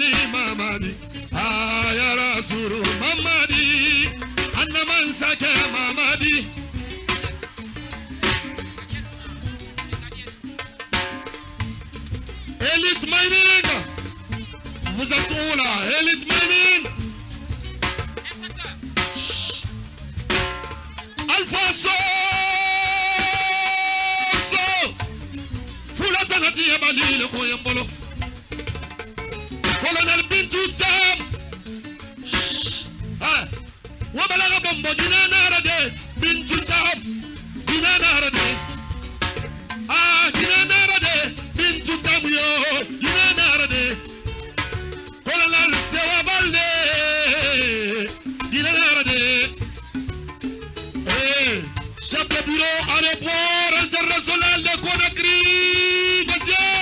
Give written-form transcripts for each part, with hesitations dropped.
Ali Mamadi Ayara Suru Mamadi Annaman Sake Mamadi Elite Mining. Vous êtes où là? Elite Mining. Alpha So Fulatanati Yabali le Koyambolo Colonel Bintou Jam Wabalaga Bombo Dinanarade Bintou Jam Dinanarade Dinanarade Bintou Jam yo Dinanarade Colonel Sewabalde Dinanarade chef de bureau aéroport international de Conakry, monsieur.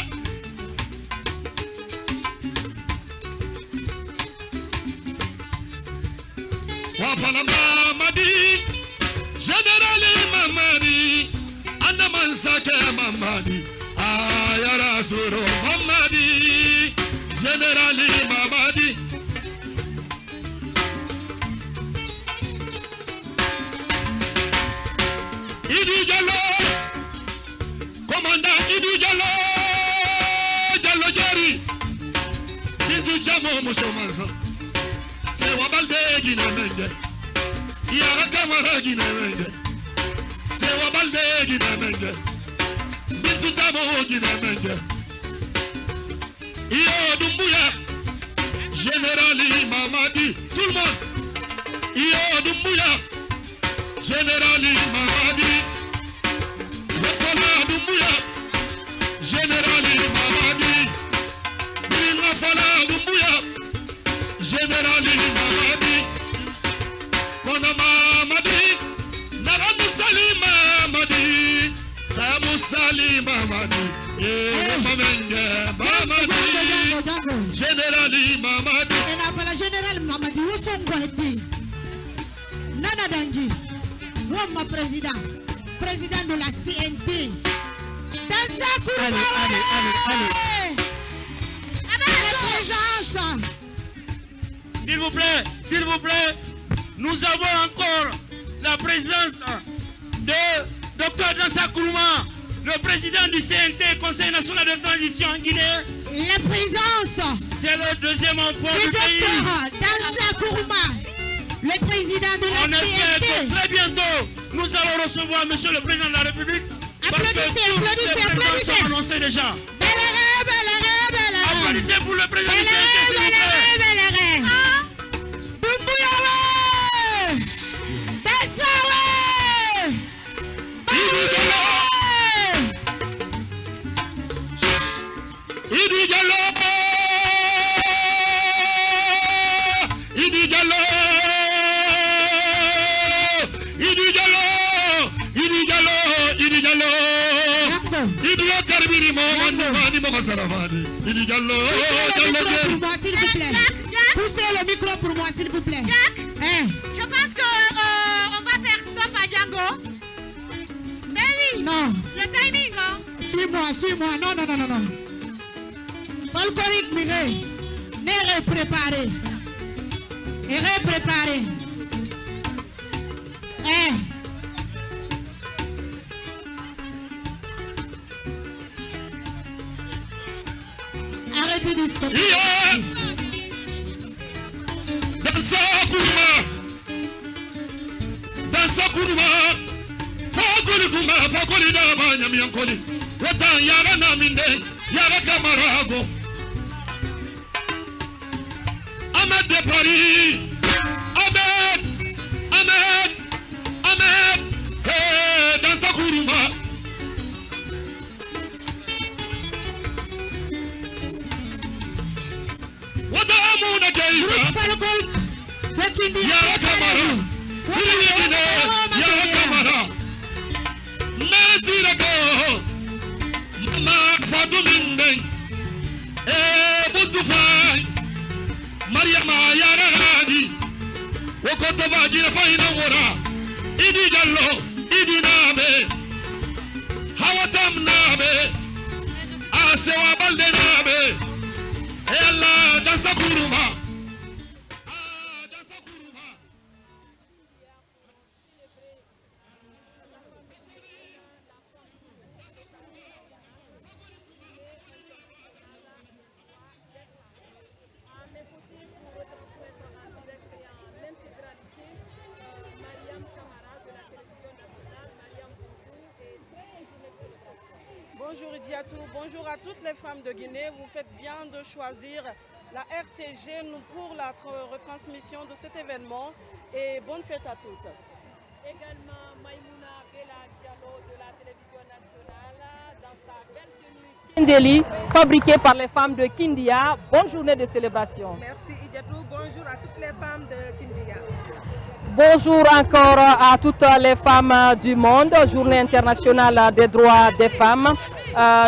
Wafala Mamadi, Général Mamadi, Andaman Sake Mamadi, Ayara Suro Mamadi, Général Mamadi. Idi Jallo, commandant Idi Jallo, Jallo Jari, Bintou Jamo Musomansa, c'est Wabalde Guinémenge, Yara Kamara Guinémenge, c'est Wabalde Guinémenge, Bintou Jamo Guinémenge, Iyo Dumbuya, Général Mamadi, tout le monde, Iyo Dumbuya, Général Mamadi, Wafala Dumbuya, Général Mamadi, Wafala Dumbuya, Général Mamadi, Kona Mamadi, Naramu Salim Mamadi, Tamu Salim Mamadi, Mamenge Mamadi, Général Mamadi. Et la Général Mamadi, où sont Boiti? Nana Dangi. Moi, président de la CNT. Dans sa cour, S'il vous plaît, nous avons encore la présence de Dr Dansa Kourouma, le président du CNT, Conseil national de transition en Guinée. La présence. C'est le deuxième enfant du pays. Dr Dansa Kourouma, le président de la CNT. On espère que très bientôt, nous allons recevoir Monsieur le Président de la République. Applaudissez, applaudissez. Annoncé déjà. Bellaré. Applaudissez pour le président du CNT, s'il vous plaît. Idi Jallo. S'il vous plaît. Poussez le micro pour moi, s'il vous plaît. Jack, je pense que on va faire stop à Django. Mais oui. Non. Le timing, hein. Suis-moi. Non. Folklorique Mireille. N'est préparé. Arrêtez de stopper. Dansa Kourouma, Fakoli Daba Nyamiankoli, Wata Yara Naminde, Yara Kamarago, Ahmed de Paris, Ahmed, Dansa Kourouma. Wata Amuna Keita, Yara Kamara, Yara Kamara, Nasirago, Fatou Minde, Boutoufaï, Mariama Yara Radi, Wokotoba Dina Faina Wora, Idi Jallo, Idi Nabe, Hawatam Nabe, Asewa Balde Nabe, Allah dansa kuruma. Bonjour Idiatou, bonjour à toutes les femmes de Guinée. Vous faites bien de choisir la RTG pour la retransmission de cet événement et bonne fête à toutes. Également Maïmouna Bella Diallo de la télévision nationale dans sa belle tenue Kindeli, fabriquée par les femmes de Kindia. Bonne journée de célébration. Merci Idiatou, bonjour à toutes les femmes de Kindia. Bonjour encore à toutes les femmes du monde, Journée internationale des droits des femmes.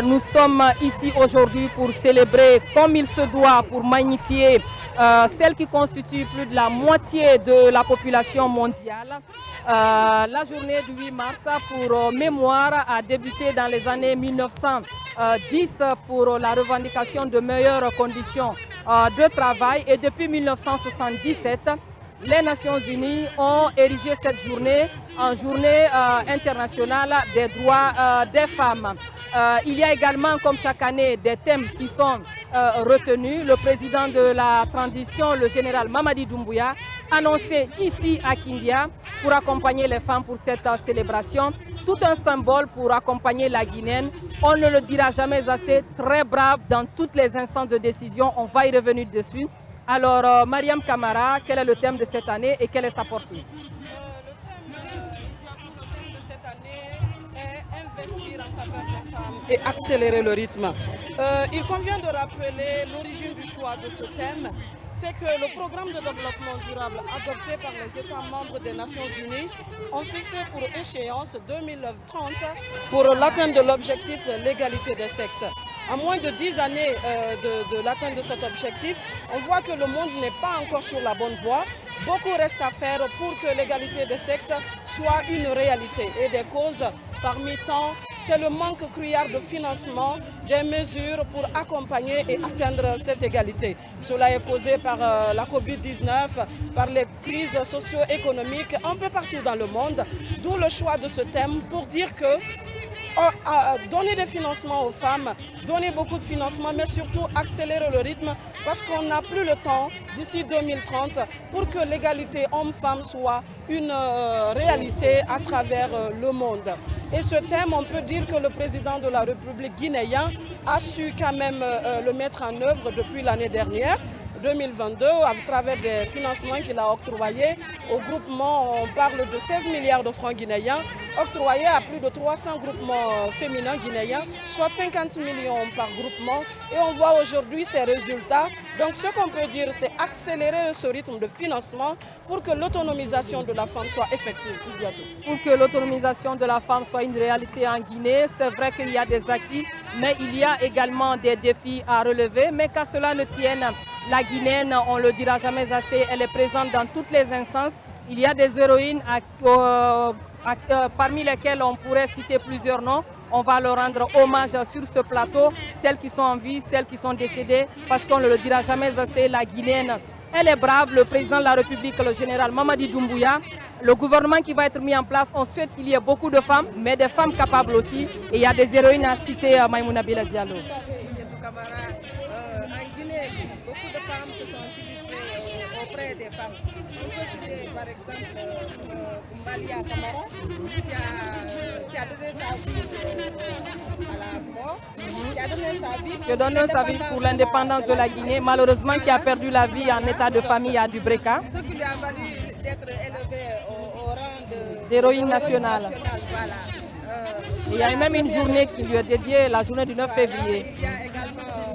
Nous sommes ici aujourd'hui pour célébrer comme il se doit, pour magnifier celle qui constitue plus de la moitié de la population mondiale. La journée du 8 mars pour mémoire a débuté dans les années 1910 pour la revendication de meilleures conditions de travail et depuis 1977, les Nations Unies ont érigé cette journée en journée internationale des droits des femmes. Il y a également, comme chaque année, des thèmes qui sont retenus. Le président de la transition, le général Mamadi Doumbouya, annoncé ici à Kindia pour accompagner les femmes pour cette célébration. Tout un symbole pour accompagner la Guinéenne. On ne le dira jamais assez, très brave dans toutes les instances de décision. On va y revenir dessus. Alors, Mariam Kamara, quel est le thème de cette année et quelle est sa portée? Le thème de cette année est investir en faveur des femmes et accélérer le rythme. Il convient de rappeler l'origine du choix de ce thème. C'est que le programme de développement durable adopté par les États membres des Nations Unies ont fixé pour échéance 2030 pour l'atteinte de l'objectif de l'égalité des sexes. À moins de 10 années de l'atteinte de cet objectif, on voit que le monde n'est pas encore sur la bonne voie. Beaucoup reste à faire pour que l'égalité des sexes soit une réalité. Et des causes parmi tant, c'est le manque criard de financement des mesures pour accompagner et atteindre cette égalité. Cela est causé par la Covid-19, par les crises socio-économiques un peu partout dans le monde, d'où le choix de ce thème pour dire que donner des financements aux femmes, donner beaucoup de financements, mais surtout accélérer le rythme parce qu'on n'a plus le temps d'ici 2030 pour que l'égalité homme-femme soit une réalité à travers le monde. Et ce thème, on peut dire que le président de la République guinéenne a su quand même le mettre en œuvre depuis l'année dernière. 2022, à travers des financements qu'il a octroyés au groupement, on parle de 16 milliards de francs guinéens, octroyés à plus de 300 groupements féminins guinéens, soit 50 millions par groupement. Et on voit aujourd'hui ces résultats. Donc ce qu'on peut dire, c'est accélérer ce rythme de financement pour que l'autonomisation de la femme soit effective. Pour que l'autonomisation de la femme soit une réalité en Guinée, c'est vrai qu'il y a des acquis, mais il y a également des défis à relever. Mais qu'à cela ne tienne, la Guinéenne, on ne le dira jamais assez, elle est présente dans toutes les instances. Il y a des héroïnes parmi lesquelles on pourrait citer plusieurs noms. On va leur rendre hommage sur ce plateau, celles qui sont en vie, celles qui sont décédées, parce qu'on ne le dira jamais assez, la Guinéenne, elle est brave. Le président de la République, le général Mamadi Doumbouya, le gouvernement qui va être mis en place, on souhaite qu'il y ait beaucoup de femmes, mais des femmes capables aussi. Et il y a des héroïnes à citer, Maïmouna Bella Diallo. Beaucoup de femmes se sont illustrées auprès des femmes. On peut citer par exemple Mbalia Kamara qui a donné sa vie à la mort, qui a donné sa vie pour l'indépendance de la Guinée, malheureusement qui a perdu la vie en état de famille à Dubreka. Ce qui lui a valu d'être élevée au rang d'héroïne nationale. Voilà. Il y a même une journée qui lui est dédiée, la journée du 9 février. Il y a également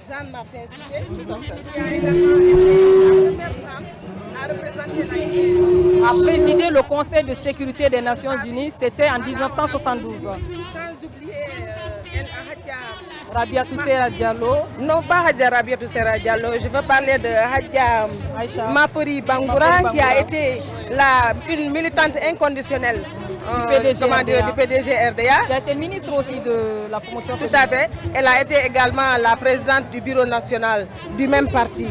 Jeanne-Martin Cité, qui a également été la première femme à représenter la Guinée. A présidé le Conseil de sécurité des Nations Unies, c'était en 1972. Sans oublier Rabiatou Serra Diallo. Non, pas Hadja Rabiatou Serra Diallo, je veux parler de Hadja Mafori Bangoura, qui a été une militante inconditionnelle du PDG RDA. Qui a été ministre aussi de la promotion. Tout à fait. Elle a été également la présidente du bureau national du même parti.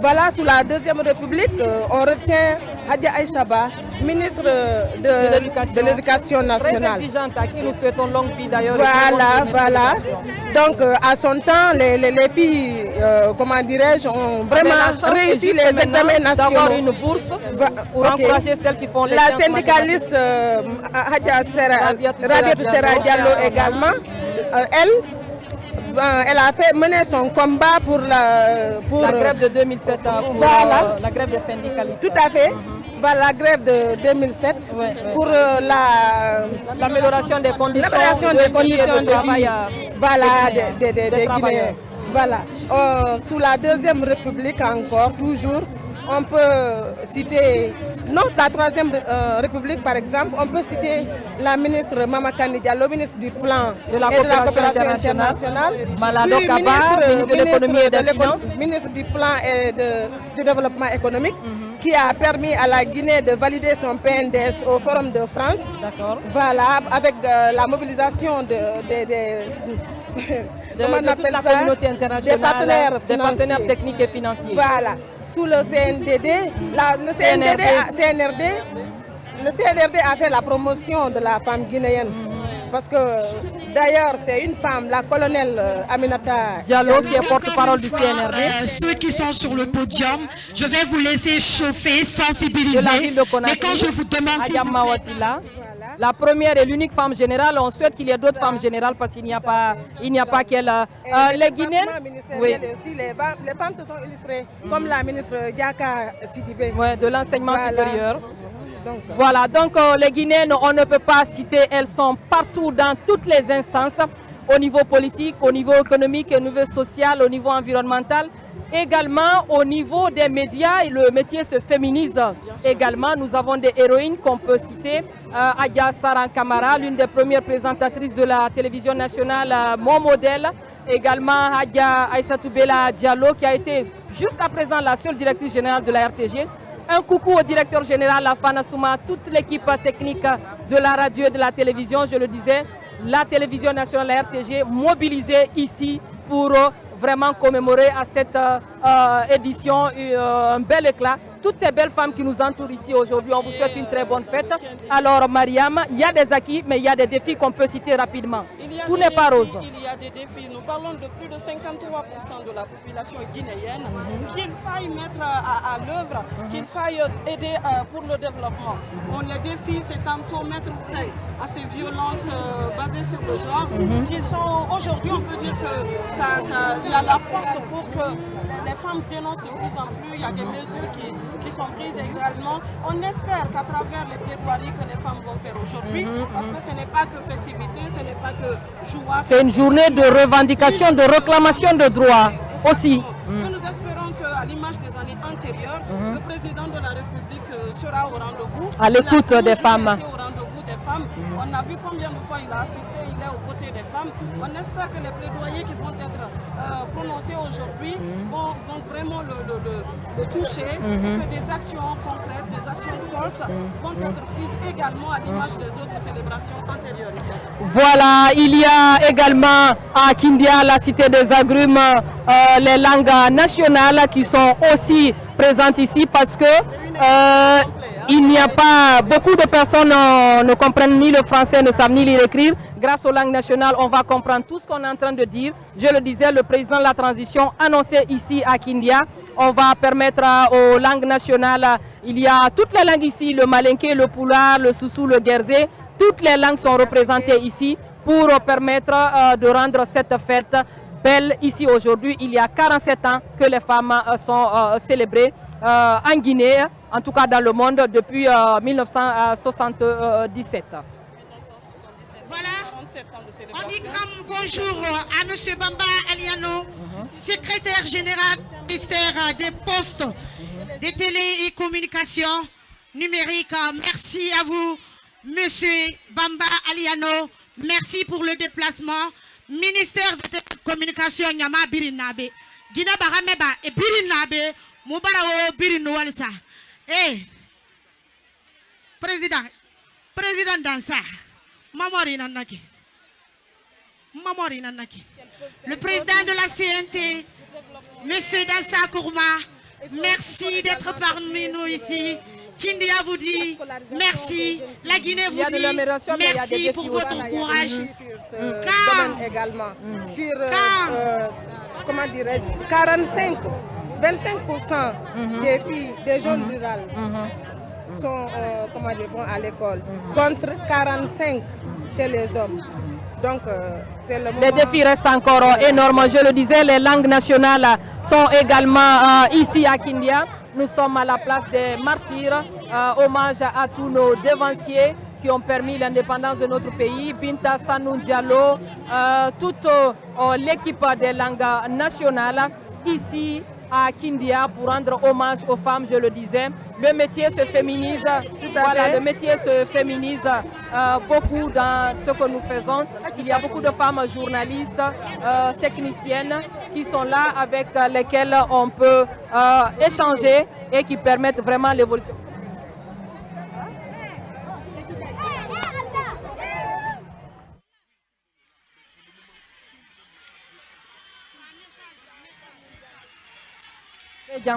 Voilà, sous la Deuxième République, on retient Hadia Aïchaba, ministre de l'Éducation nationale. Très intelligente, à qui nous souhaitons longue vie d'ailleurs. Voilà. Donc, à son temps, les filles, comment dirais-je, ont vraiment réussi les examens nationaux. D'avoir une bourse pour encourager celles qui font les La syndicaliste Hadia Rabiatou Sera Diallo également, elle a mené son combat pour la grève de 2007, voilà. La grève des syndicalistes. Tout à fait. Voilà, la grève de 2007 pour l'amélioration des conditions de travail des Guinéens. Voilà. Sous la Deuxième République encore, toujours, on peut citer, non, la Troisième République par exemple, on peut citer la ministre Mama Kani Diallo, ministre du Plan et de la coopération internationale, Malado Kaba, ministre de l'économie et des finances, ministre du Plan et du développement économique, qui a permis à la Guinée de valider son PNDS au Forum de France. D'accord. Voilà, avec la mobilisation la communauté internationale, des partenaires techniques et financiers. Voilà. Sous le CNDD, le CNRD a fait la promotion de la femme guinéenne. Parce que d'ailleurs, c'est une femme, la colonelle Aminata Diallo, qui est porte-parole du CNRD. Ceux qui sont sur le podium, je vais vous laisser chauffer, sensibiliser. De la ville de Conakry, et quand je vous demande si la première et l'unique femme générale, on souhaite qu'il y ait d'autres femmes générales parce qu'il n'y a pas qu'elle. Les Guinéennes, oui. Aussi, les femmes se sont illustrées, comme la ministre Diaka Sidibé. Oui, de l'enseignement supérieur. Voilà, donc les Guinéennes, on ne peut pas citer, elles sont partout dans toutes les instances, au niveau politique, au niveau économique, au niveau social, au niveau environnemental. Également au niveau des médias, le métier se féminise également. Nous avons des héroïnes qu'on peut citer. Adia Saran Kamara, l'une des premières présentatrices de la télévision nationale, mon modèle. Également Adia Aïssatou Bella Diallo, qui a été jusqu'à présent la seule directrice générale de la RTG. Un coucou au directeur général Afana Souma, toute l'équipe technique de la radio et de la télévision. Je le disais, la télévision nationale, la RTG, mobilisée ici pour vraiment commémorer à cette édition un bel éclat. Toutes ces belles femmes qui nous entourent ici aujourd'hui, on vous souhaite une très bonne fête. Alors Mariam, il y a des acquis, mais il y a des défis qu'on peut citer rapidement. Tout n'est pas rose. Il y a des défis. Nous parlons de plus de 53% de la population guinéenne qu'il faille mettre à l'œuvre, qu'il faille aider pour le développement. Bon, les défis, c'est tantôt mettre fin à ces violences basées sur le genre, qui sont aujourd'hui, on peut dire qu'il y a la force pour que les femmes dénoncent de plus en plus. Il y a des mesures qui sont prises également. On espère qu'à travers les plaidoiries que les femmes vont faire aujourd'hui, parce que ce n'est pas que festivité, ce n'est pas que joie. C'est une journée de revendication, de réclamation de droits aussi. Nous espérons qu'à l'image des années antérieures, le président de la République sera au rendez-vous. À l'écoute des femmes. Au rendez-vous des femmes. On a vu combien de fois il a assisté, il est aux côtés des femmes. On espère que les plaidoyers qui vont être prononcés aujourd'hui vont vraiment le toucher, et que des actions concrètes, des actions fortes vont être prises également à l'image des autres célébrations antérieures. Voilà, il y a également à Kindia, la cité des agrumes, les langues nationales qui sont aussi présentes ici parce que il n'y a pas beaucoup de personnes ne comprennent ni le français, ne savent ni lire et écrire. Grâce aux langues nationales, on va comprendre tout ce qu'on est en train de dire. Je le disais, le président de la transition annoncé ici à Kindia. On va permettre aux langues nationales, il y a toutes les langues ici, le malinké, le pulaar, le soussou, le guerzé. Toutes les langues sont représentées ici pour permettre de rendre cette fête belle ici aujourd'hui. Il y a 47 ans que les femmes sont célébrées en Guinée, en tout cas dans le monde, depuis 1977. Voilà, on dit grand bonjour à M. Bamba Aliano, secrétaire général du ministère des Postes, des Télé et Communications numériques. Merci à vous, M. Bamba Aliano. Merci pour le déplacement. Ministère de Télécommunications, Nyama Birinabe. Gina Barameba et Birinabe, Moubarao Birinoualsa. Eh, Président. Président Dansa, Mamori Nanaki. Mamori Nanaki. Le président de la CNT, Monsieur Dansa Kourma, merci d'être parmi nous ici. Kindia vous dit merci, la Guinée vous dit merci pour votre courage. Également sur comment dirais-je 25% des filles des jeunes rurales sont vont à l'école contre 45 chez les hommes. Donc c'est le moment. Les défis restent encore énormes. Je le disais, les langues nationales sont également ici à Kindia. Nous sommes à la place des martyrs. Hommage à tous nos devanciers qui ont permis l'indépendance de notre pays. Binta Sanou Diallo, toute l'équipe des langues nationales ici à Kindia pour rendre hommage aux femmes, je le disais. Le métier se féminise, voilà, le métier se féminise beaucoup dans ce que nous faisons. Il y a beaucoup de femmes journalistes, techniciennes qui sont là avec lesquelles on peut échanger et qui permettent vraiment l'évolution. La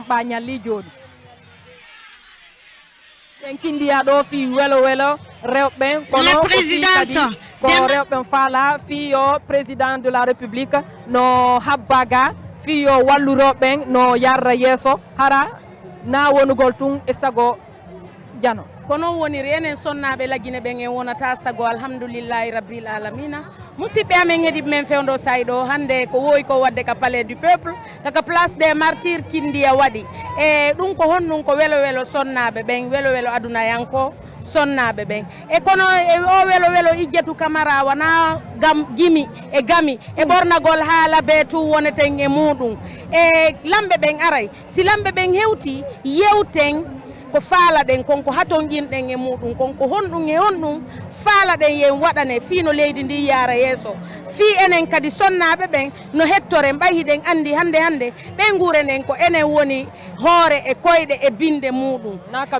présidente président de la République no habbaga fiyo walluroɓen no yarra yeso hara na wonugol tun e sago jano kono woni renen sonnaɓe lagine ɓen e wonata sago alhamdoulillahi rabbil alamina musidɓe amen heeɗi men fewdo sayɗo hande ko woyi ko wadde ka palais du peuple kaka place des martyrs Kindia waɗi e ɗum ko honɗum ko welo welo sonnaɓe ɓen welo welo aduna yanko sonnaɓe ɓen e kono e o welo welo Idjatou Camara wana gimi e gami e ɓornagol haala be tu woneten e muɗum e lamɓe ɓen aray si lamɓe ɓen hewti yewten ko faala den konko haton jinɗen e muɗum konko honɗum e honɗum faala den yen waɗane fii no leydi ndi yaara yeeso fii enen kadi sonnaɓe ɓen no hettore mbayi den andi hande ɓen guurenen ko enen woni hoore e koyɗe e binde muɗum naka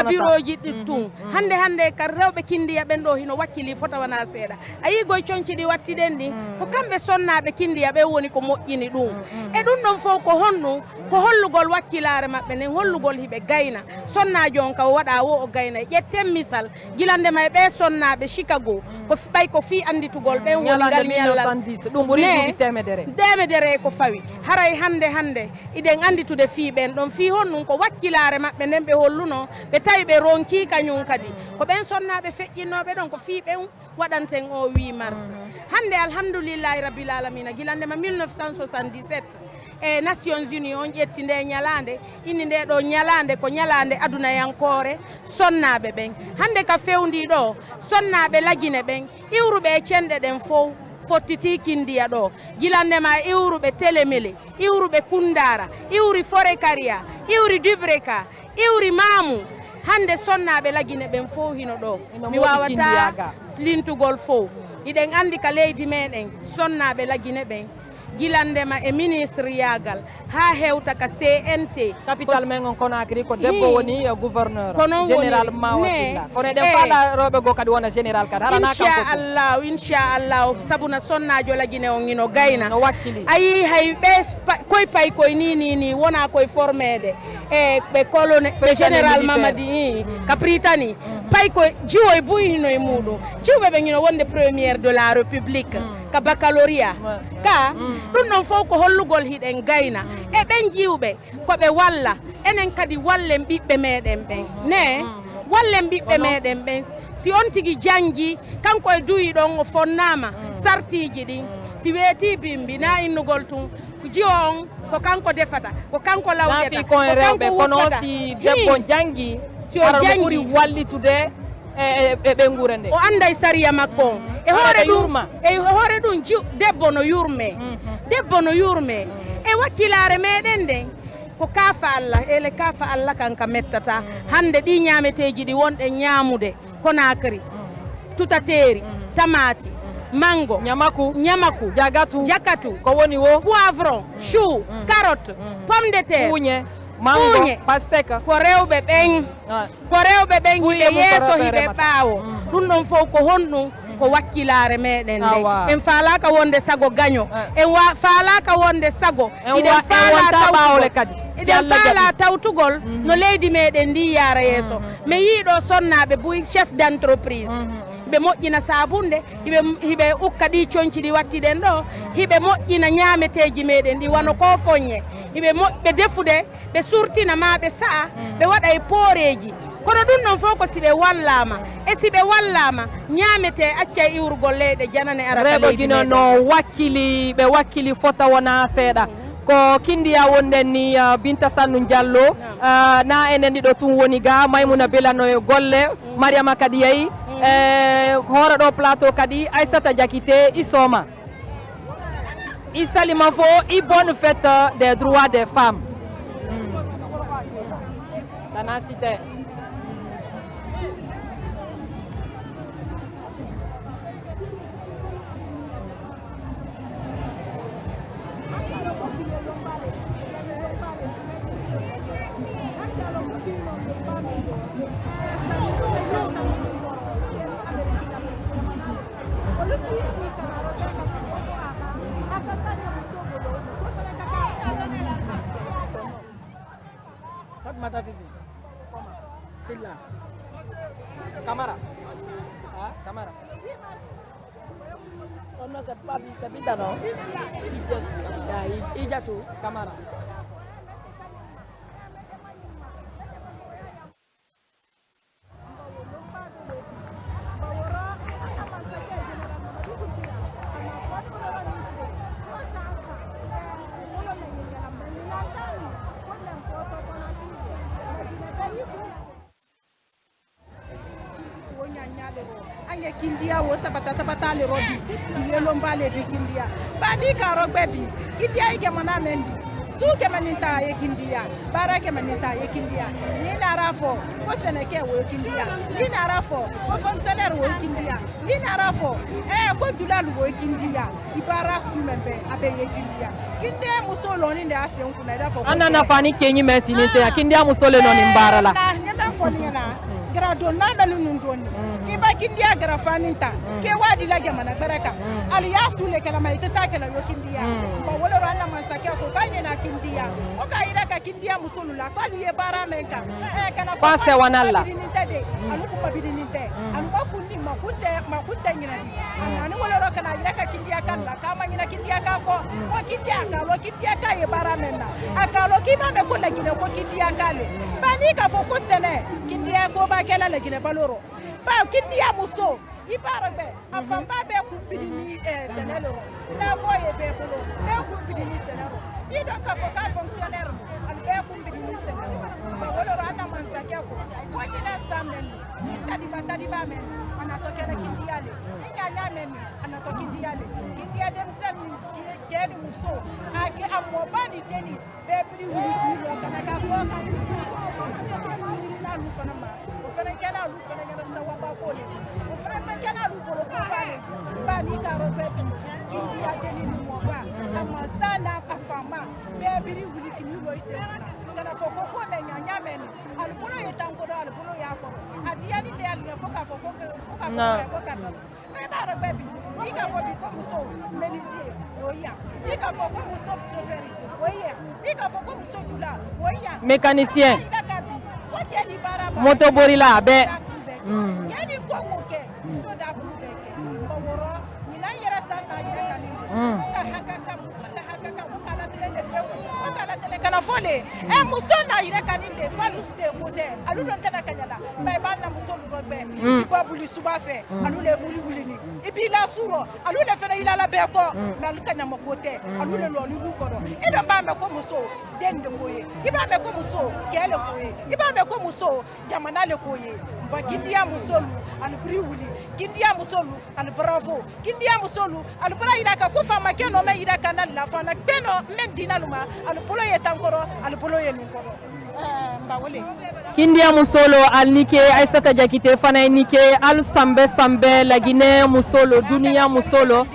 biroji ɗi tun hande kadi rewɓe Kindiya ɓen ɗo hino wakkili fota wana seeɗa a yi goye coñci ɗi wattiɗen ɗi ko kamɓe sonnaɓe Kindiya ɓen woni ko moƴƴini ɗum e ɗum ɗon fof ko honɗum ko hollugol wakkilare maɓɓe nden hollugol hiɓe gayna sonnajo on ka waɗa wo o gayna ƴetten misal gilandema e ɓe sonnaɓe Chicago ko ɓay ko fi anditugol ɓen woni ngal ñallal temedere ko fawi haray hande iɗen anditude fi ɓen ɗon fi honɗum ko wakkilare maɓɓe nden ɓe holluno ɓe tawi ɓe ronki kañum kadi ko ɓen sonnaɓe feƴƴinnoɓe ɗon ko fi ɓen waɗanten o 8 mars hande alhamdoulillahi rabbil alamina gilandema 1977 e Nations Unies on ƴetti nde ñalande inni nde ɗo ñalande ko ñalande aduna yankore sonnaɓe ɓen hande ka fewndi ɗo sonnaɓe lagine ɓen iwruɓe e cenɗe ɗen fof fottiti Kindiya ɗo gilandema iwruɓe Télémélé iwruɓe Kundara iwri Forêt Karia iwri Dubreka iwri Mamou hande sonnaɓe lagine ɓen fof hino ɗo mi wawata lintugol fof iɗen andi ka leydi meɗen sonnaɓe lagine ɓen gilandema e ministre yagal ha hewta ka CNT capital men on Conakry ko debbo woni gouverneur général Mawatilla kono ɗen faala rewɓe go kadi wona général kadi harana inchallah sabuna sonnajo lagine on ino gayna ayi hay ɓe koye pay koye ni wona koye formede e ɓe colonel ɓe général Mamadi ka Prytanée pay ko jiwoye buy hino e muɗum jiwɓe ɓe ino wonde première de la république ka baccalauréat ka ɗum ɗon fof ko hollugol hiɗen gayna e ɓen jiwɓe koɓe walla enen kadi wallen ɓiɓɓe meɗen ɓen ne wallen ɓiɓɓe meɗen ɓen si on tigui janggi kanko e duyi ɗon o fonnama sartiji ɗin si weeti bimbi na innugol tun jiwo on ko kanko defata ko kanko lawƴeta ko kanko kono si debbo janggi si o jangi wallitude e ɓe guure nde o anda e sariya makko on e hoore ɗum debbo no yurme debbo no yurme e wakkilare meɗen nden ko kaafa Allah ele kaafa Allah kanka mettata hande ɗi ñameteji ɗi wonɗe ñamude Conakry tutateri tamati mango ñamaku jakatu ko woni wo poivron chou carotte pomme de terre mango pastèque ko rewɓe ɓen hiɓe yeeso hiɓe ɓaawo ɗum ɗon fof ko honɗum ko wakkilare meɗen nde en faalaka wonde sago gaño en faalaka wonde sago iɗen faala tawtugol no leydi meɗen ndi yaara yeeso mi yiiɗo sonnaɓe buy chef d' entreprise hiɓe moƴƴina sabunde hiɓe ukka ɗi coñci ɗi wattiɗen ɗo hiɓe moƴƴina ñaameteji meɗen ɗi wano ko foññe ɓe defude ɓe surtina ma ɓe sa'a ɓe waɗa e pooreji kono ɗum ɗon fof ko siɓe wallama e siɓe wallama ñaamete acca e iwrugol leyɗe janane arata leydi gino no ɓe wakkili fota wona seeɗa ko kindiya wonden ni Binta Sannu Diallo na enen ɗiɗo tun woni ga Maymuna Belano e golle Mariama kadi yeyi hoore ɗo plateau kadi Aissata Diakité isoma i salima fo i bonne fête des droits des femmes tanacité Mata Vivi. C'est là. Camara. Ah, Camara. Oh non, c'est Bita, non? Ijatou. Camara. Kindia wo sabata le robi yelo mbale de kindia badi ka rogbe bi kindia ike mana mendi su ke maninta ye kindia bara ke maninta ye kindia ni na rafo ko seneke wo kindia ni na rafo ko fonctionnaire wo kindia ni na rafo ko dulalu wo kindia ibara su membe abe ye kindia kinde musolo ni nda ase nkuna da fo anana fani kenyi merci ni te kindia musolo no ni mbarala na nyanda fo ni na grado na melu nundoni iba kindia grafaninta ke wadi la jamana baraka ali yasule kala mai tsaka la yo kindia ba wala rana masake ko kanye na kindia o ka ida ka kindia musulula ko ali e bara menka kana fase wanalla alu ko bidininte alu ko kunni makunte nyina di ani wala ro kana ida ka kindia kan la kama nyina kindia ka ko kindia ka e bara menna akalo kiba me ko la gine ko kindia kale bani ka fo ko sene kindia ko ba kala la gine baloro ba kindia muso ibaragbe afamba be kumbidini senelo na ko ye be bolo be kumbidini senelo ido ka fo ka fonctionnaire al be kumbidini senelo ba wolo rana mansake ko jina samen tadi ba men anatokela kindiale inganya men anatokindiale kindia dem sen kedi muso ake amobani teni be bri wuli lo kana ka fo ka na lu fanama ofere kana lu fana ngara sawa ba ko le ofere kana lu bolo ko ba ni karo bebi kindia teni ni mo ba na masana afama be bri wuli kini lo ise kana fo ko me nyanya men al bolo yetankoro al bolo yakoro adiani de al fo ka kana me ba ro bebi ni ka fo bi ko muso menizie oya ni ka fo ko muso chauffeur oya ni ka fo ko muso dula oya mécanicien moto borila be keni ko ngoke so da ku beke baworo ni na yera sana yera kanini ka hakaka muso da hakaka ko kala tele fe ko kala tele kana fole muso na yera kaninde balu se kote alu don tana kanyala bay ba na muso lu robe ibabuli suba fe alu le wuli ni ibi la suro alu le fere ila la be ko na lu kanya makote alu le lo lu ko do ido ba me ko muso dende koye iba me ko muso kele koye iba me ko muso jamana le koye ba kindia musolu al briwuli kindia musolu al bravo kindia musolu al bra ida ka ko fama keno me ida kana la fana beno men dinaluma al polo yetankoro al polo yenunkoro mbawole kindia musolo al nike Aissata Diakité fana nike al sambe la Guinée musolo dunia musolo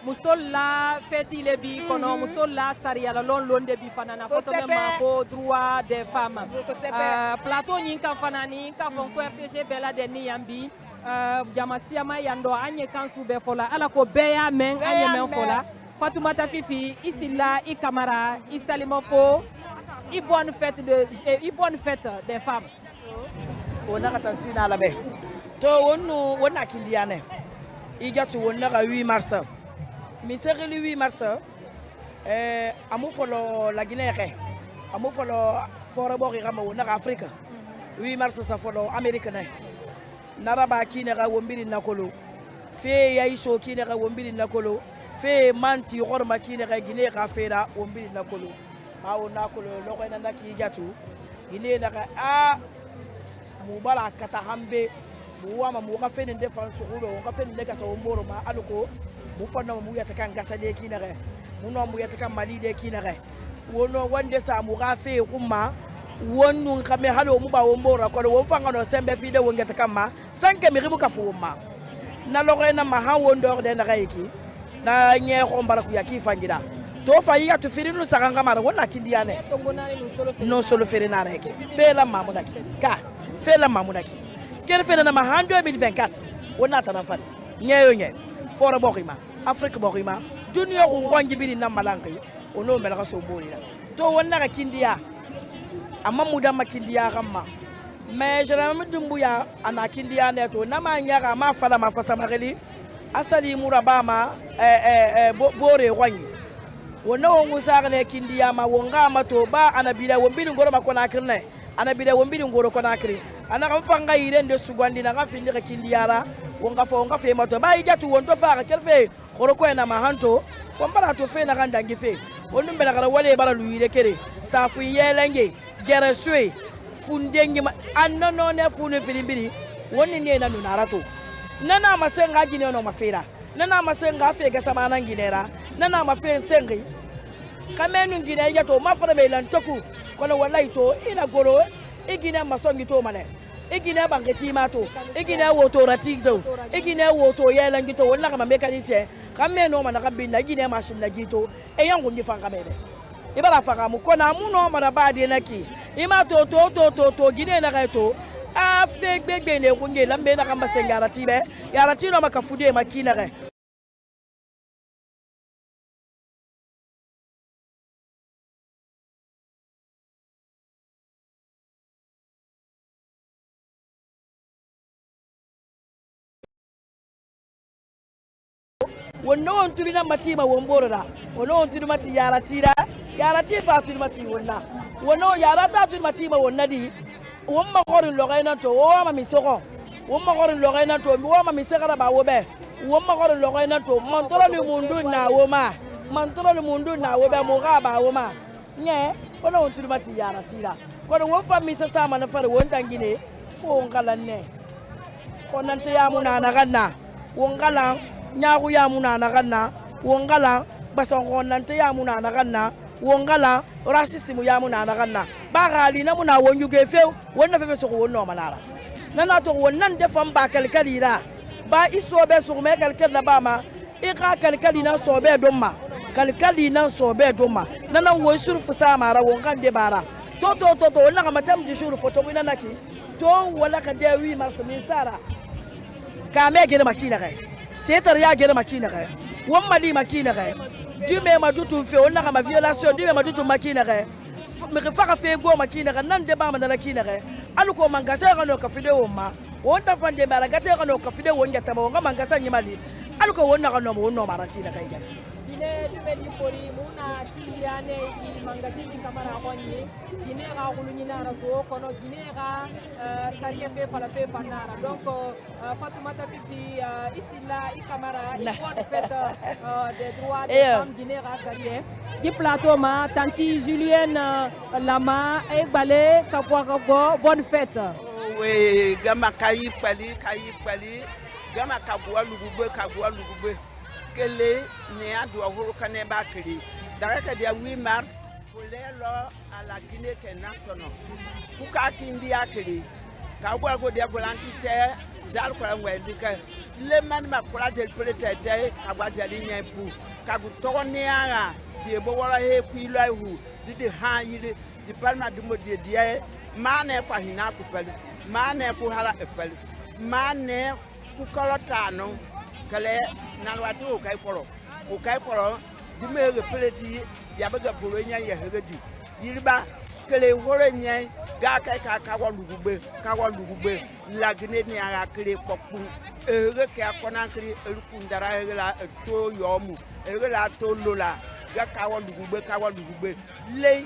musol la feti le bi kono musol la sariya la lon lon de bi fanana foto me ma ko droit des femmes plateau nyin kan fanani ka fon ko FTG bela de ni yambi jamasia ma yando anye kansu be fola ala ko beya men anye men fola Fatoumata Fifi ici là i Camara i Salimoko i bonne fête des femmes wona ka tantina la be to wonna kindiane i gatu wonna ka 8 mars mi sereli 8 mars amu folo la Guinée amu folo foro bori rama wonna ka Afrique 8 mars sa folo Amérique ne naraba kine ka wombiri nakolo fe yaiso kine ka wombiri nakolo fe manti horma kine ka Guinée ka fera wombiri nakolo bawo nakolo loko ina naki gatu Guinée naka mubala kata hambe muwama muka fene defense ko ko fene lega so mboro ma aluko mu fonna mu yata kan gasa de kinare muno mu yata kan mali de kinare wono wande sa mu ga fe kuma wonu kame halo mu ba womboro ko won fanga no sembe fi de wongeta kan ma sanke mi ribu ka fu ma na logo na ma ha wondo de na gaiki na nye ko mbara ku yaki fangira to fa yi atu firinu sakanga mara wona kindiane no solo firina reke fe la mamudaki ka fe la mamudaki ken fe na ma 2024 wona tan fan nyeyo nye foro bokima Afrique bokima junior ko ngonji biri na malanki ono mela ka so bori to wona ka kindia amma muda ma kindia kamma mais jeram dumbuya ana kindia ne to na ma nyaka ma fala ma fasa mageli asali murabama bore wanyi wona wongu sagne kindia ma wonga ma to ba anabila wombini ngoro makona kirne anabila wombini ngoro kona kiri ana kan fanga ire nde sugandi na kafindi ka kindiara wonga fe mato ba ijatu wonto fa kelfe khoro ko na mahanto kombara to fe na kanda ngife wonum bela kala wale bara luire kere safu yelenge gereswe fundengi anno ne funu filimbiri wonni ne na nunarato nana masenga gine no mafira nana masenga fe ga samana nginera nana mafe sengi kamenu ngine yato mafara melan toku kono wallahi to ina goro igine masongi to mane igine bangeti mato igine woto ratigdo igine woto yelangi to wonna kama mekanisye kameno manaka binda igine machine na gito e yango ngifanga mebe ibara fanga mu kona muno mara bade naki ima to gine na gaito a fegbe ne kunge lambe na kamba sengara tibe yara tino makafude makina ga wono tulina matima womborora wono tulu mati yara tifa tulu mati wonna wono yara ta tulu matima wonnadi womma gorin logayna to woma misoko womma gorin logayna to woma misegara ba wobe womma gorin logayna to mantoro ni mundu na wobe mo ga ba woma nye wono tulu mati yara tira kono wo fami sa sama na fare won dangine fo ngalanne konante ya munana ganna wongala nyaagu ya munana ganna wongala basongo nante ya munana ganna wongala racisme ya munana ganna ba gali na muna wonjuge few wonna fefe so wonno manara nana to wonnan defam ba kalkalira ba isobe so me kalkal na ba ma e ka kalkali na sobe domma kalkali na sobe domma nana wo surfu samara wongan de bara to wonna ka matam di shuru foto wina naki to wala ka de 8 mars min sara ka me gere makina kai setar ya gere makina kai womma di makina kai dume madutu fe wonna ka ma violation dume madutu makina kai me faka fe go makina kai nan de ba ma na makina kai aluko mangasa ka no ka fide womma wonta fande mara gate ka no ka fide wonja tama wonga mangasa nyimali aluko wonna ka no mo wonno marantina kai ga ine dumeni pori muna tiyane ki mangati ki kamara honye ine ga gulunyina rago kono ine ga sariya fe pala fe panara donc Fatoumata Fifi ici là i kamara il faut faire des droits des femmes ine ga sariya di plateau ma tanti Julienne Lama e balé kapwa go bonne fête oui gama kayi pali gama kabwa lugube kele ne adu ahuru kane bakiri daga ka dia 8 mars pour lelo à la Guinée kenantono kuka kindi akiri ka gwa go dia volantité zal ko ngwe dika le man ma kula de pretete agba jali nyen pu ka gu to ne ara di bo wala he ku ilo hu di ha yiri di palma du mo di die mane kwa hina ku pelu mane ku hala e pelu mane ku kolotano kale nalwati o kai poro di me ge peleti ya ba ga poro nya ye hegedi yiriba kele wore nya ga kai ka wa lugube la gine ni ara kele kokun ere ke akona kiri erukundara ere la to yomu ere la to lola ga ka wa lugube le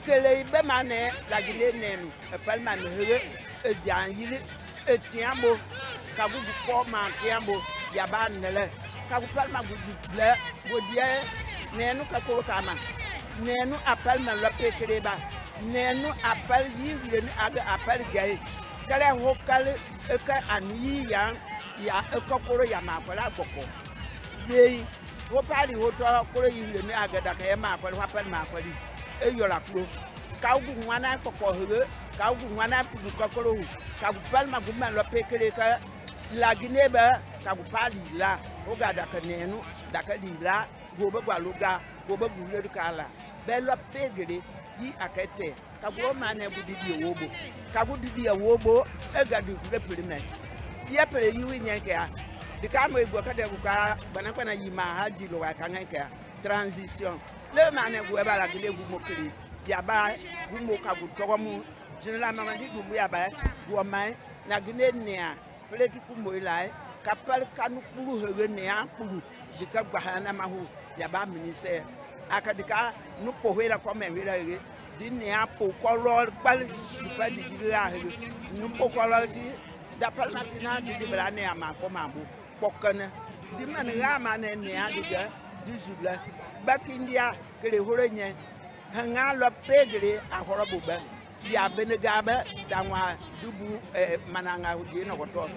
kele be mane la gine nenu e palma no ere e jan yiri e tiambo ka bu ko ma tiambo ya ba nele ka bu palma bu ble bodie nenu ka ko kama nenu appel ma la pekere ba nenu appel yiri ni aga appel gay kale hokale e ka anu ya e ko koro ya ma ko la goko dey wo pali wo to koro yiri ni aga da ka ma ko wa appel ma ko di e yo la kro ka ugu nwana ko ko hege ka ugu nwana pu ko koro ka bu palma bu ma la pekere ka la gineba ka bu pali la o ga da ka nenu da ka di la go ba luga go ba bu le ka la be lo pegere yi akete ka go ma na bu di wobo ka bu di wobo e ga di le prime ye pere yi wi nyen ke a di ka mo ego ka de ku ka bana kwa na yi ma ha ji lo wa ka ngen ke transition le ma na go ba la gele gu mo kiri ya ba gu mo ka gu to mu general ma di gu ya ba go mai na gine nia pleti ku mo ilai ka pal kanu kuru hege nia kuru di ka gba na ma hu ya ba minister akadika nu po hera ko me hera hege di nia po ko ro pal di pa di hera hege nu po ko ro di da pal matina di bra ne ama ko ma bu pokana di man ga ma ne nia di ga di zubla back india kele hore nye hanga lo pegere ahoro bu ba ya benegabe danwa dubu mananga di no to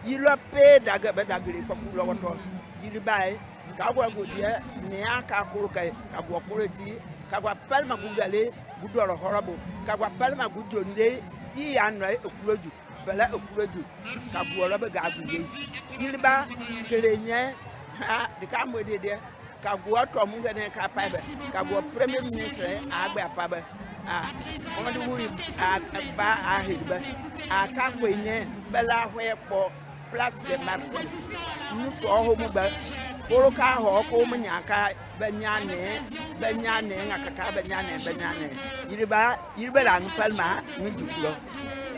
yilo pe daga be dagiri ko lo to yili bai ka gwa godie ne aka kuru kai ka gwa kuru di ka gwa palma gugale gudoro horobo ka gwa palma gujonde yi anno ekuloju bela ekuloju ka gwa lo be ga guye yili ba kerenye ha de ka mo de ka gwa to mu ngene ka paibe ka gwa premier ministre agba pabe on the wuri ba ahirba aka kwenye bela hwepo place de marché nu to ho mu ba koro ka ho ko mu nyaka benyane ngaka benyane yiriba la palma nu dulo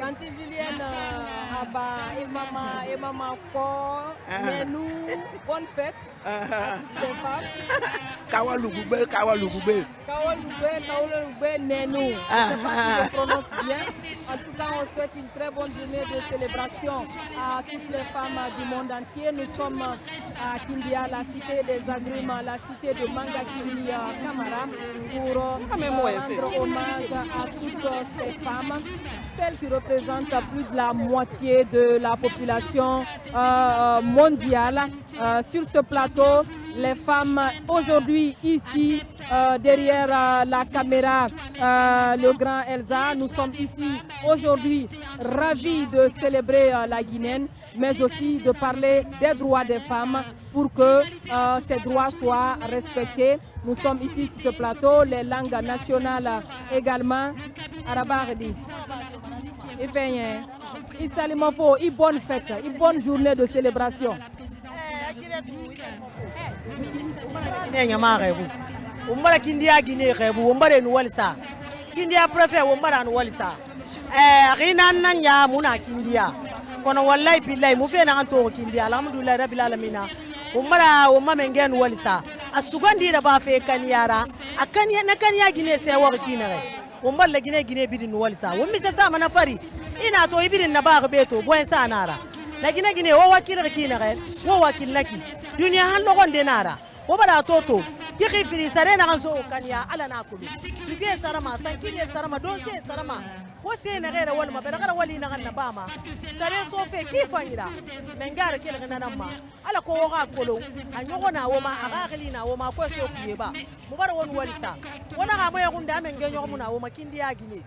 Auntie Julienne, Abba et maman ko mais nous bonne fête à toutes les femmes. Kawalugube Nenu. Je sais pas si je prononce bien. En tout cas, on souhaite une très bonne journée de célébration à toutes les femmes du monde entier. Nous sommes à Kindia, la cité des agrumes, la cité de Mangakiri Kamara, pour rendre hommage à toutes ces femmes, celles qui représentent plus de la moitié de la population mondiale. Sur ce plateau, les femmes aujourd'hui ici derrière la caméra, le grand Elsa, nous sommes ici aujourd'hui ravis de célébrer la Guinéenne, mais aussi de parler des droits des femmes pour que ces droits soient respectés. Nous sommes ici sur ce plateau, les langues nationales également. Arabardi. Et bien, une bonne fête, une bonne journée de célébration. Umbara Kindia Guinée rebu umbare nuwalisa Kindia préfet umbara nuwalisa rina nanya muna Kindia kono wallahi billahi mu fe na anto Kindia alhamdulillah rabbil alamin umbara umma mengen nuwalisa asugandi da ba fe kaniyara akaniya na kaniya Guinée sai wa kinare umbar la Guinée bidin nuwalisa wummi sa mana fari ina to ibidin na ba beto boyen sa nara la Guinée wo wakil kinare wo wakil naki dunia han no gonde nara wo bara toto ki khifiri sare na ganso kanya ala na kulu bibe sarama sankili sarama don se sarama wo se na gera wal ma bera gara wali na ganna bama sare so fe ki fanyira mengara ke daga nan ma ala ko wo ga kolo anyo na wo ma aga khili na wo ma ko so kiye ba mu bara won walisa wona ga moya gunda men genyo mu na wo ma kindi ya gine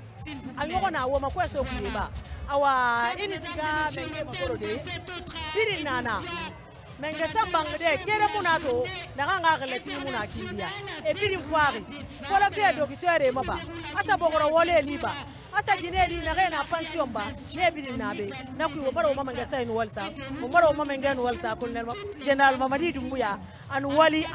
anyo na wo ma ko so kiye ba awa ini siga menge makoro de siri nana menge sambang de kere munato daga ngakele ti muna kindia e biri fwari kola fe docteur maba ata bogoro wole liba asa jineri na rena pension ba ne biri nabe na ku wo baro mama ngasa en walsa wo baro mama ngen walsa colonel general Mamadi Doumbouya an wali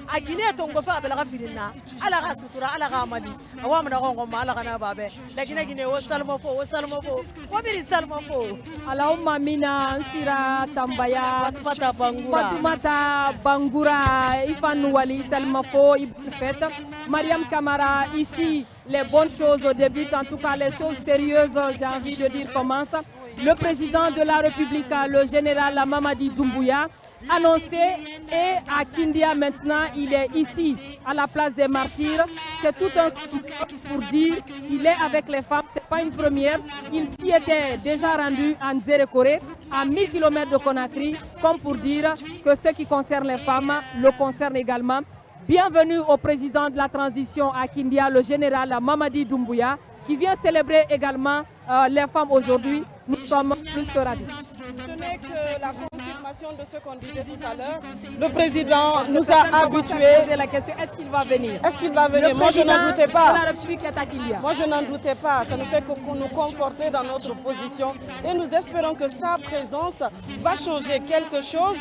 a gine to ngo fa bela gafirina ala ga sutura ala ga madi awam na gongo ma ala kana babe lakini gine wo salmo fo wo biri salmo fo Allahumma mina sira tambaya Fatoumata Bangura Ifan Wali Salma fo Ibn Fête Mariam Kamara ici les bonnes choses au début, en tout cas les choses sérieuses, j'ai envie de dire commencent. Le président de la République, le général Mamadi Doumbouya, annoncé, et à Kindia maintenant, il est ici, à la place des martyrs. C'est tout un pour dire qu'il est avec les femmes, ce n'est pas une première. Il s'y était déjà rendu en Zérekoré, à 1000 km de Conakry, comme pour dire que ce qui concerne les femmes le concerne également. Bienvenue au président de la transition à Kindia, le général Mamadi Doumbouya, qui vient célébrer également les femmes aujourd'hui. Nous sommes plus que ravis. Ce n'est que la confirmation de ce qu'on disait tout à l'heure. Le président nous a habitués. La question, est-ce qu'il va venir? Est-ce qu'il va venir? Moi, je n'en doutais pas. Moi, je n'en doutais pas. Ça ne fait que nous conforter dans notre position. Et nous espérons que sa présence va changer quelque chose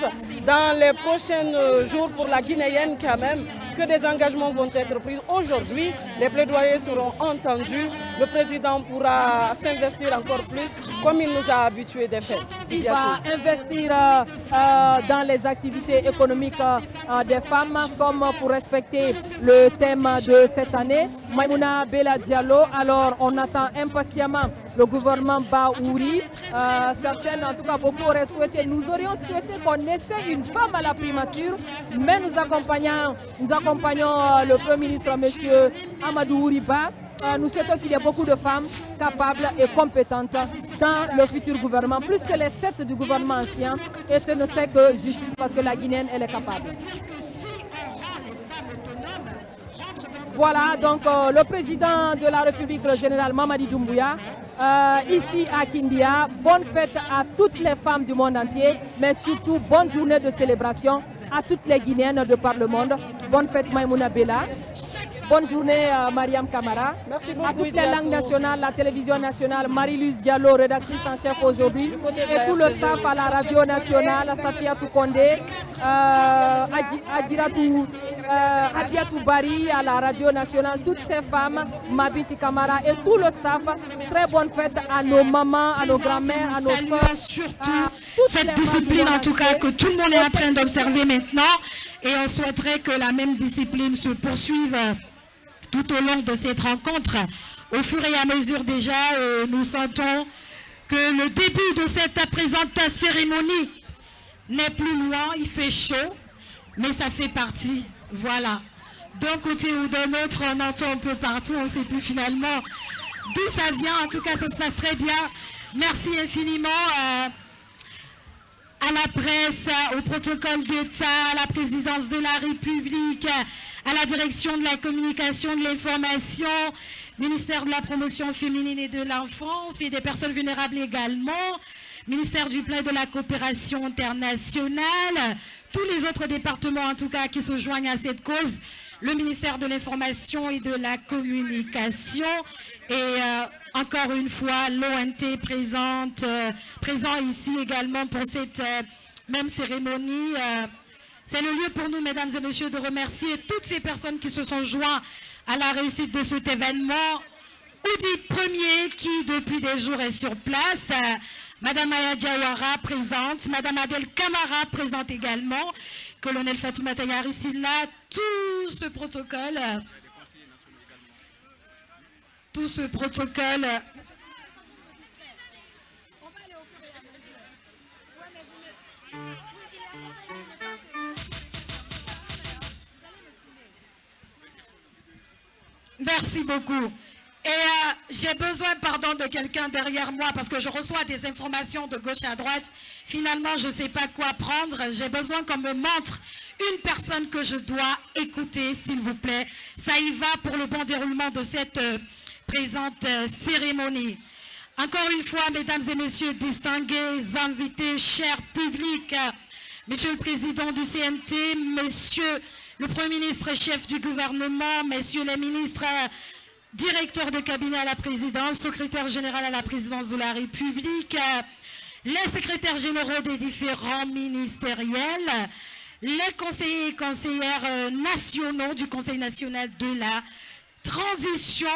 dans les prochains jours pour la Guinéenne quand même, que des engagements vont être pris. Aujourd'hui, les plaidoyers seront entendus. Le président pourra s'investir encore plus, comme il nous a habitués des faits. Il va investir dans les activités économiques des femmes, comme pour respecter le thème de cette année. Maïmouna Bella Diallo, alors on attend impatiemment le gouvernement Baouri. Certaines, en tout cas beaucoup auraient souhaité, nous aurions souhaité qu'on essaie une femme à la primature, mais nous accompagnons le Premier ministre, M. Amadou Ouriba. Nous souhaitons qu'il y ait beaucoup de femmes capables et compétentes dans le futur gouvernement, plus que les 7 du gouvernement ancien, et ce ne fait que justice parce que la Guinéenne, elle est capable. Voilà, donc le président de la République, le général Mamadi Doumbouya, ici à Kindia. Bonne fête à toutes les femmes du monde entier, mais surtout bonne journée de célébration à toutes les Guinéennes de par le monde. Bonne fête Maïmouna Bella. Bonne journée Mariam Kamara. Merci beaucoup, à toutes les langues nationales, la télévision nationale, Marie-Louise Diallo, rédactrice en chef aujourd'hui, et tout le staff à la radio nationale, Safia Toukondé, Adiatou Bari à la radio nationale, toutes ces femmes, Mabiti Kamara et tout le staff. Très bonne fête à nos mamans, à nos grand-mères, à nos soeurs. Surtout cette discipline en tout cas que tout le monde est en train d'observer maintenant, et on souhaiterait que la même discipline se poursuive tout au long de cette rencontre. Au fur et à mesure déjà, nous sentons que le début de cette présente cérémonie n'est plus loin, il fait chaud, mais ça fait partie, voilà. D'un côté ou d'un autre, on entend un peu partout, on ne sait plus finalement d'où ça vient. En tout cas, ça se passe très bien. Merci infiniment à la presse, au protocole d'État, à la présidence de la République, à la direction de la communication, de l'information, ministère de la promotion féminine et de l'enfance et des personnes vulnérables également, ministère du plan et de la coopération internationale, tous les autres départements en tout cas qui se joignent à cette cause, le ministère de l'information et de la communication et encore une fois l'ONT présent ici également pour cette même cérémonie. C'est le lieu pour nous, mesdames et messieurs, de remercier toutes ces personnes qui se sont joints à la réussite de cet événement. Oudi Premier qui depuis des jours est sur place, Madame Aya Diawara présente, Madame Adel Kamara présente également, Colonel Fatoumata Yarissila, tout ce protocole. Merci beaucoup. Et j'ai besoin, pardon, de quelqu'un derrière moi parce que je reçois des informations de gauche à droite. Finalement, je ne sais pas quoi prendre. J'ai besoin qu'on me montre une personne que je dois écouter, s'il vous plaît. Ça y va pour le bon déroulement de cette présente cérémonie. Encore une fois, mesdames et messieurs, distingués invités, chers publics, monsieur le président du CNT, monsieur le Premier ministre chef du gouvernement, messieurs les ministres, directeurs de cabinet à la présidence, secrétaire général à la présidence de la République, les secrétaires généraux des différents ministériels, les conseillers et conseillères nationaux du Conseil national de la transition,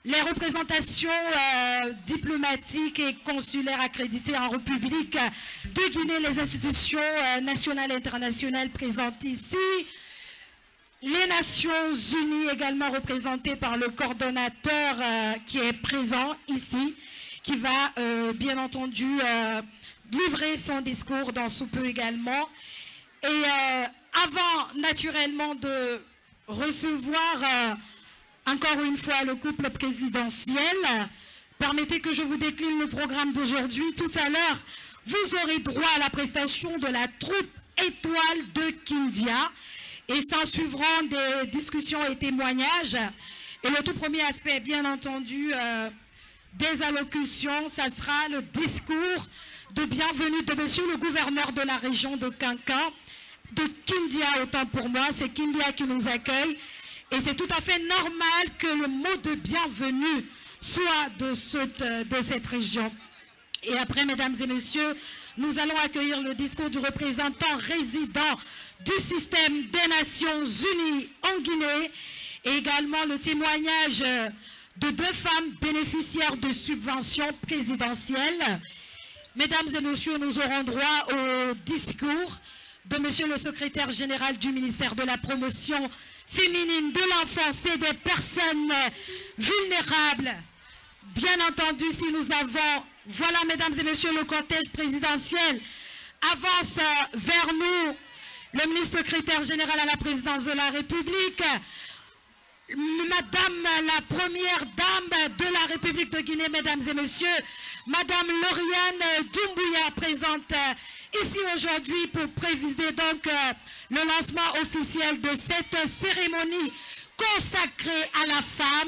les représentations diplomatiques et consulaires accréditées en République de Guinée, les institutions nationales et internationales présentes ici, les Nations Unies également représentées par le coordonnateur qui est présent ici, qui va bien entendu livrer son discours dans sous peu également. Et avant naturellement de recevoir encore une fois le couple présidentiel, permettez que je vous décline le programme d'aujourd'hui. Tout à l'heure, vous aurez droit à la prestation de la troupe étoile de Kindia et s'en suivront des discussions et témoignages. Et le tout premier aspect, bien entendu, des allocutions, ça sera le discours de bienvenue de monsieur le gouverneur de la région de Kankan, de Kindia autant pour moi, c'est Kindia qui nous accueille. Et c'est tout à fait normal que le mot de bienvenue soit de cette région. Et après, mesdames et messieurs, nous allons accueillir le discours du représentant résident du système des Nations Unies en Guinée et également le témoignage de 2 femmes bénéficiaires de subventions présidentielles. Mesdames et messieurs, nous aurons droit au discours de monsieur le secrétaire général du ministère de la promotion féminine de l'enfance et des personnes vulnérables. Bien entendu, si nous avons, voilà mesdames et messieurs, le cortège présidentiel avance vers nous, le ministre secrétaire général à la présidence de la République, madame la première dame de la République de Guinée, mesdames et messieurs, madame Lauriane Doumbouya présente ici aujourd'hui pour présider donc le lancement officiel de cette cérémonie consacrée à la femme.